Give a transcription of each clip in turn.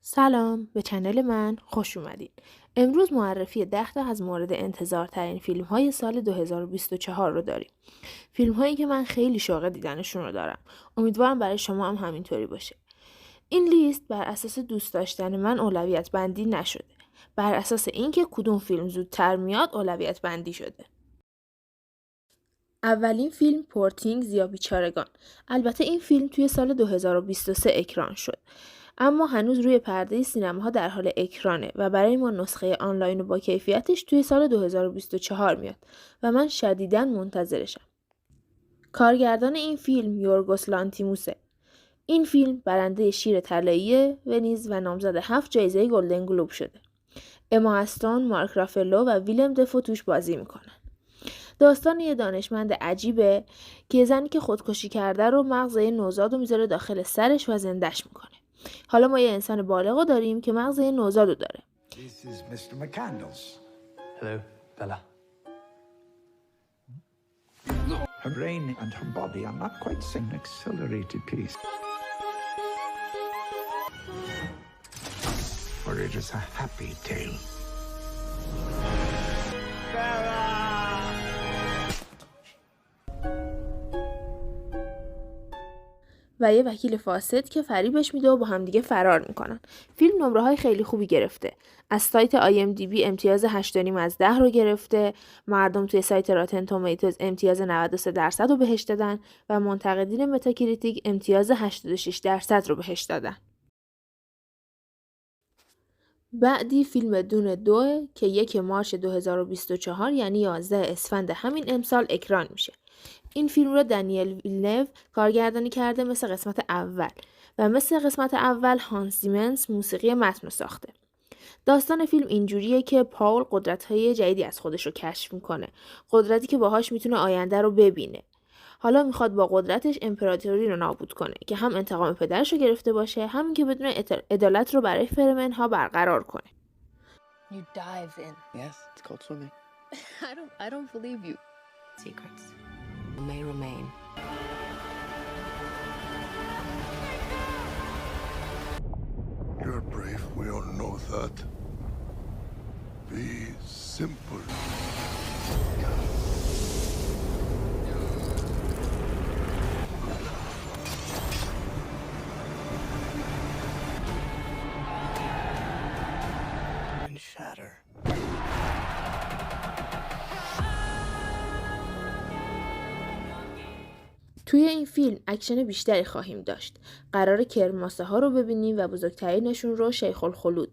سلام به چنل من خوش اومدین. امروز معرفی 10 تا از مورد انتظار ترین فیلم های سال 2024 رو داریم. فیلم هایی که من خیلی شوق دیدنشون رو دارم. امیدوارم برای شما هم همینطوری باشه. این لیست بر اساس دوست داشتن من اولویت بندی نشده. بر اساس اینکه کدوم فیلم زودتر میاد اولویت بندی شده. اولین فیلم پورتینگز یا بیچارگان. البته این فیلم توی سال 2023 اکران شد. اما هنوز روی پرده سینماها در حال اکرانه و برای ما نسخه آنلاین و با کیفیتش توی سال 2024 میاد و من شدیداً منتظرشم. کارگردان این فیلم یورگوس لانتیموسه. این فیلم برنده شیر طلایی ونیز و نامزد 7 جایزه گلدن گلوب شده. اما استون، مارک رافالو و ویلم دفو توش بازی میکنن. داستان یه دانشمند عجیبه که زنی که خودکشی کرده رو مغز یه نوزاد رو میذاره داخل سرش و زندش میکنه. حالا ما یه انسان بالغ داریم که مغز یه نوزاد رو داره. This is Mr. McCandles. Hello, Bella. Her brain and her body are not quite an accelerated piece. Or it is a happy tale. و یه وکیل فاسد که فریبش میده و با همدیگه فرار میکنن. فیلم نمره‌های خیلی خوبی گرفته. از سایت IMDb امتیاز 8.5 از 10 رو گرفته. مردم توی سایت راتن تومیتوز امتیاز 93% رو بهش دادن و منتقدین متاکریتیک امتیاز 86% رو بهش دادن. بعدی فیلم دون 2 که 1 مارس 2024 یعنی 11 اسفند همین امسال اکران میشه. این فیلم رو دانیل ویلنو کارگردانی کرده مثل قسمت اول و مثل قسمت اول هانس زیمنس موسیقی متن ساخته. داستان فیلم اینجوریه که پاول قدرت‌های جدیدی از خودش رو کشف میکنه. قدرتی که باهاش میتونه آینده رو ببینه. حالا میخواد با قدرتش امپراتوری رو نابود کنه که هم انتقام پدرش رو گرفته باشه، همین که بدون عدالت رو برای فرمنها برقرار کنه. You dive in. Yes, it's called swimming. I don't believe you. Secrets may remain. You're brave, we all know that. Be simple. And shatter. توی این فیلم اکشن بیشتری خواهیم داشت. قرار کرماسه ها رو ببینیم و بزرگترینشون رو شیخ الخلود.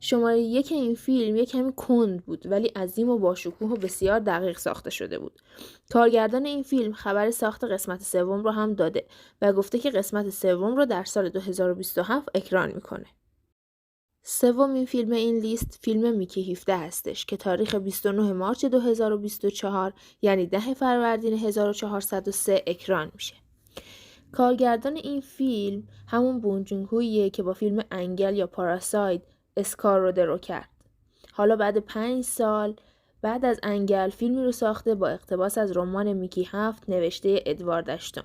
شماره 1 این فیلم یک کمی کند بود ولی عظیم و باشکوه و بسیار دقیق ساخته شده بود. کارگردان این فیلم خبر ساخت قسمت 3 رو هم داده و گفته که قسمت 3 رو در سال 2027 اکران میکنه. سومین فیلم این لیست فیلم میکی 17 هستش که تاریخ 29 مارس 2024 یعنی 10 فروردین 1403 اکران میشه. کارگردان این فیلم همون بون جون هویه که با فیلم انگل یا پاراساید اسکار رو درو کرد. حالا بعد 5 سال بعد از انگل فیلمی رو ساخته با اقتباس از رمان میکی 7 نوشته ادوارد اشتون.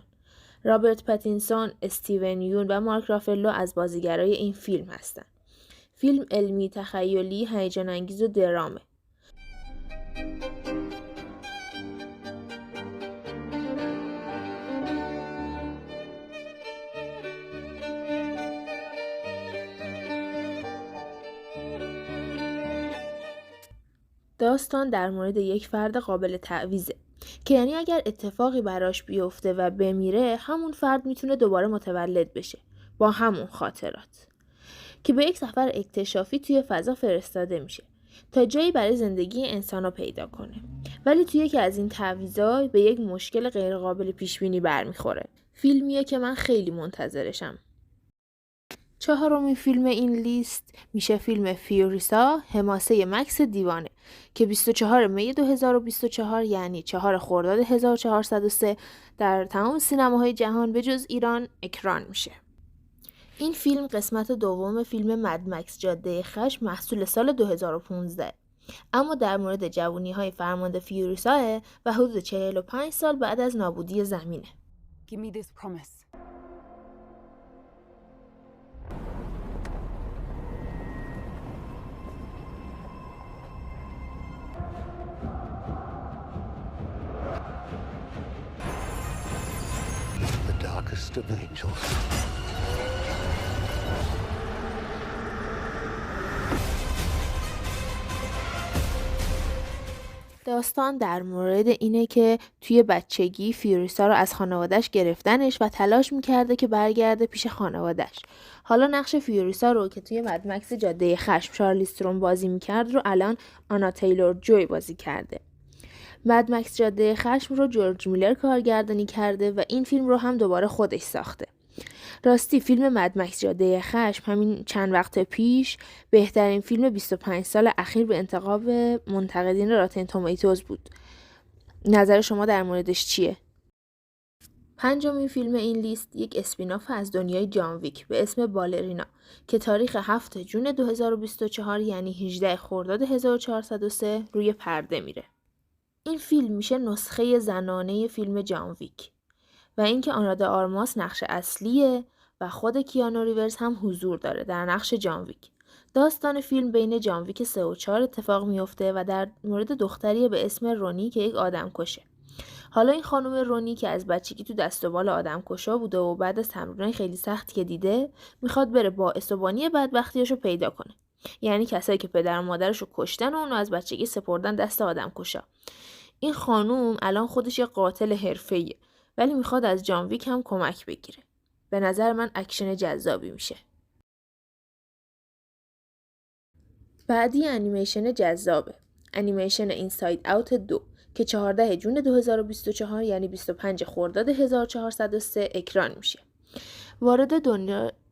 رابرت پاتینسون، استیون یون و مارک رافالو از بازیگرای این فیلم هستن. فیلم علمی، تخیلی، هیجان انگیز و درامه. داستان در مورد یک فرد قابل تعویضه که یعنی اگر اتفاقی براش بیفته و بمیره همون فرد میتونه دوباره متولد بشه با همون خاطرات که به یک سفر اکتشافی توی فضا فرستاده میشه تا جایی برای زندگی انسان‌ها پیدا کنه. ولی توی یکی از این تعویضا به یک مشکل غیرقابل پیش‌بینی برمیخوره. فیلمیه که من خیلی منتظرشم. چهارمین فیلم این لیست میشه فیلم فیوریسا حماسه مکس دیوانه که 24 می 2024 یعنی 4 خرداد 1403 در تمام سینماهای جهان به جز ایران اکران میشه. این فیلم قسمت دوم فیلم مد مکس جاده خشم محصول سال 2015 اما در مورد جوونی‌های فرمانده فیوریسا و حدود 45 سال بعد از نابودی زمینه. Give me this promise. host of angels. داستان در مورد اینه که توی بچگی فیوریسا رو از خانواده‌اش گرفتنش و تلاش میکرده که برگرده پیش خانواده‌اش. حالا نقش فیوریسا رو که توی مدمکس جاده خشم چارلیز ترون بازی میکرد رو الان آنا تیلور جوی بازی کرده. مدمکس جاده خشم رو جورج میلر کارگردانی کرده و این فیلم رو هم دوباره خودش ساخته. راستی فیلم مدمکس جاده خشم همین چند وقت پیش بهترین فیلم 25 سال اخیر به انتخاب منتقدین راتن تومیتوز بود. نظر شما در موردش چیه؟ پنجمین فیلم این لیست یک اسپیناف از دنیای جان ویک به اسم بالرینا که تاریخ 7 جون 2024 یعنی 18 خرداد 1403 روی پرده میره. این فیلم میشه نسخه زنانه فیلم جان ویک و اینکه آنا د آرماس نقش اصلیه و خود کیانو ریورز هم حضور داره در نقش جان ویک. داستان فیلم بین جان ویک 3 و 4 اتفاق میفته و در مورد دختری به اسم رونی که یک آدمکشه. حالا این خانم رونی که از بچگی تو دست و بال آدمکشا بوده و بعد از تمرینای خیلی سختی که دیده میخواد بره باعث و بانی بدبختیاشو پیدا کنه. یعنی کسایی که پدر و مادرشو کشتن و اونو از بچگی سپردن دست آدمکشا. این خانم الان خودش یه قاتل حرفه‌ایه ولی میخواد از جان ویک هم کمک بگیره. به نظر من اکشن جذابی میشه. بعدی انیمیشن جذابه. انیمیشن اینساید اوت 2 که 14 جون 2024 یعنی 25 خرداد 1403 اکران میشه. وارد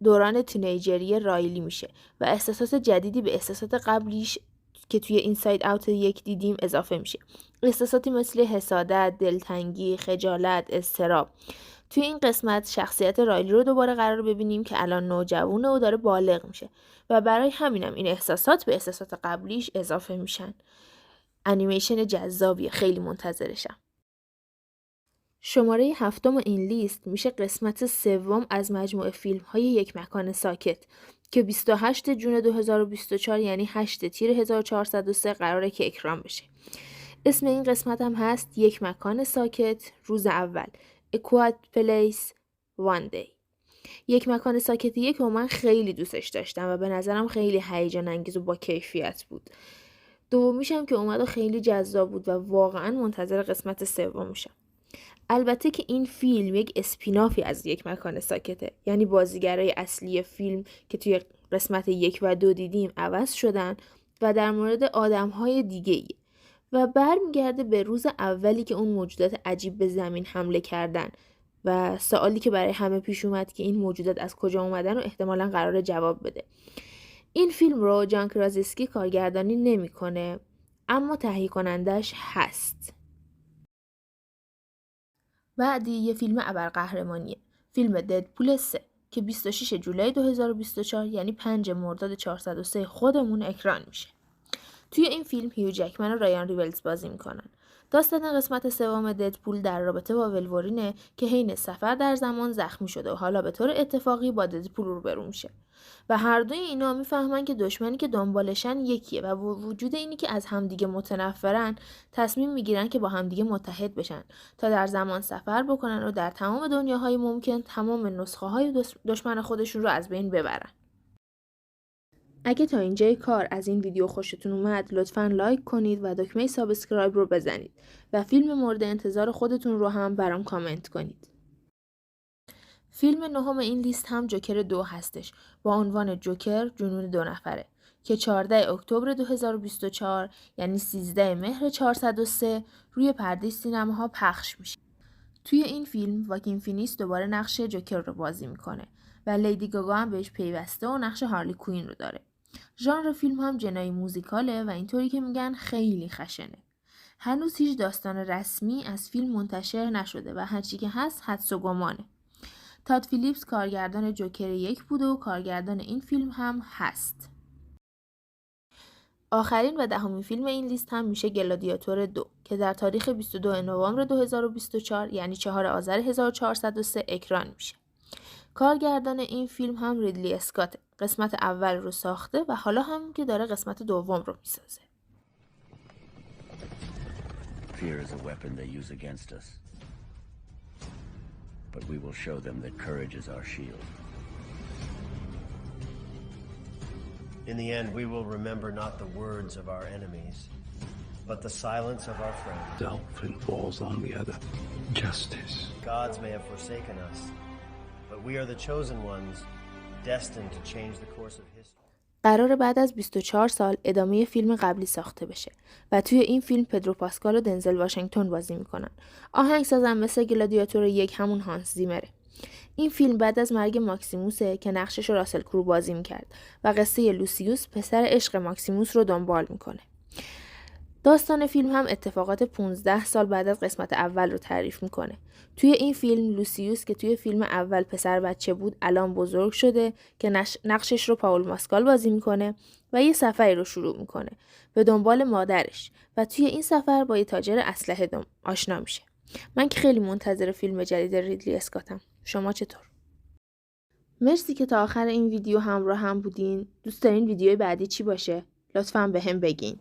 دوران تینیجری رایلی میشه و احساسات جدیدی به احساسات قبلیش که توی اینساید اوت 1 دیدیم اضافه میشه. احساساتی مثل حسادت، دلتنگی، خجالت، اضطراب. توی این قسمت شخصیت رایلی رو دوباره قرار ببینیم که الان نوجوانه و داره بالغ میشه و برای همینم این احساسات به احساسات قبلیش اضافه میشن. انیمیشن جذابیه، خیلی منتظرشم. شماره 7 این لیست میشه قسمت 3 از مجموعه فیلم های یک مکان ساکت که 28 جون 2024 یعنی 8 تیر 1403 قراره که اکران بشه. اسم این قسمت هم هست یک مکان ساکت روز اول A Quiet Place One Day. یک مکان ساکت یک رو من خیلی دوستش داشتم و به نظرم خیلی هیجان انگیز و با کیفیت بود. دومیشم که اومد و خیلی جذاب بود و واقعا منتظر قسمت 3 میشم. البته که این فیلم یک اسپینافی از یک مکان ساکته، یعنی بازیگرای اصلی فیلم که توی قسمت 1 و 2 دیدیم عوض شدن و در مورد آدم‌های دیگه‌ای و برمیگرده به روز اولی که اون موجودات عجیب به زمین حمله کردن و سوالی که برای همه پیش اومد که این موجودات از کجا اومدن و احتمالاً قراره جواب بده. این فیلم رو جان کرازیسکی کارگردانی نمی‌کنه اما تهیه کنندش هست. بعدی یه فیلم ابرقهرمانیه، فیلم ددپول 3 که 26 جولای 2024 یعنی 5 مرداد 403 خودمون اکران میشه. توی این فیلم هیو جکمن و رایان ریولز بازی میکنن. داستان قسمت 3 ددپول در رابطه با ولورینه که حین سفر در زمان زخمی شده و حالا به طور اتفاقی با ددپول روبرو میشه و هر دوی اینا میفهمن که دشمنی که دنبالشن یکیه و با وجود اینی که از همدیگه متنفرن تصمیم میگیرن که با همدیگه متحد بشن تا در زمان سفر بکنن و در تمام دنیاهای ممکن تمام نسخه های دشمن خودشون رو از بین ببرن. اگه تا اینجای کار از این ویدیو خوشتون اومد لطفاً لایک کنید و دکمه سابسکرایب رو بزنید و فیلم مورد انتظار خودتون رو هم برام کامنت کنید. فیلم نهم این لیست هم جوکر 2 هستش با عنوان جوکر جنون 2 نفره که 14 اکتبر 2024 یعنی 13 مهر 403 روی پرده سینماها پخش میشه. توی این فیلم واکین فینیکس دوباره نقش جوکر رو بازی میکنه و لیدی گاگا هم بهش پیوسته و نقش هارلی کوین رو داره. ژانر فیلم هم جنایی موزیکاله و اینطوری که میگن خیلی خشنه. هنوز هیچ داستان رسمی از فیلم منتشر نشده و هرچی که هست حدس و گمانه. تاد فیلیپس کارگردان جوکر 1 بوده و کارگردان این فیلم هم هست. آخرین و دهمین فیلم این لیست هم میشه گلادیاتور 2 که در تاریخ 22 نوامبر 2024 یعنی 4 آذر 1403 اکران میشه. کارگردان این فیلم هم ریدلی اسکات قسمت اول رو ساخته و حالا هم که داره قسمت دوم رو میسازه. Fear is a weapon they use against us. but we will show them that courage is our shield. In the end, we will remember not the words of our enemies, but the silence of our friends. Self and falls on the other. Justice. Gods may have forsaken us, but we are the chosen ones, destined to change the course of history. قرار بعد از 24 سال ادامه فیلم قبلی ساخته بشه و توی این فیلم پدرو پاسکال و دنزل واشنگتن بازی میکنن. آهنگسازم مثل گلادیاتور 1 همون هانس زیمره. این فیلم بعد از مرگ ماکسیموسه که نقشش رو راسل کرو بازی میکرد و قصه لوسیوس پسر عشق ماکسیموس رو دنبال میکنه. داستان فیلم هم اتفاقات 15 سال بعد از قسمت اول رو تعریف میکنه. توی این فیلم لوسیوس که توی فیلم اول پسر بچه بود الان بزرگ شده که نقشش رو پاول ماسکال بازی میکنه و یه سفری رو شروع میکنه به دنبال مادرش و توی این سفر با یه تاجر اسلحه آشنا میشه. من که خیلی منتظر فیلم جدید ریدلی اسکاتم. شما چطور؟ مرسی که تا آخر این ویدیو همراه هم بودین. دوست دارین ویدیوی بعدی چی باشه؟ لطفاً بهم بگین.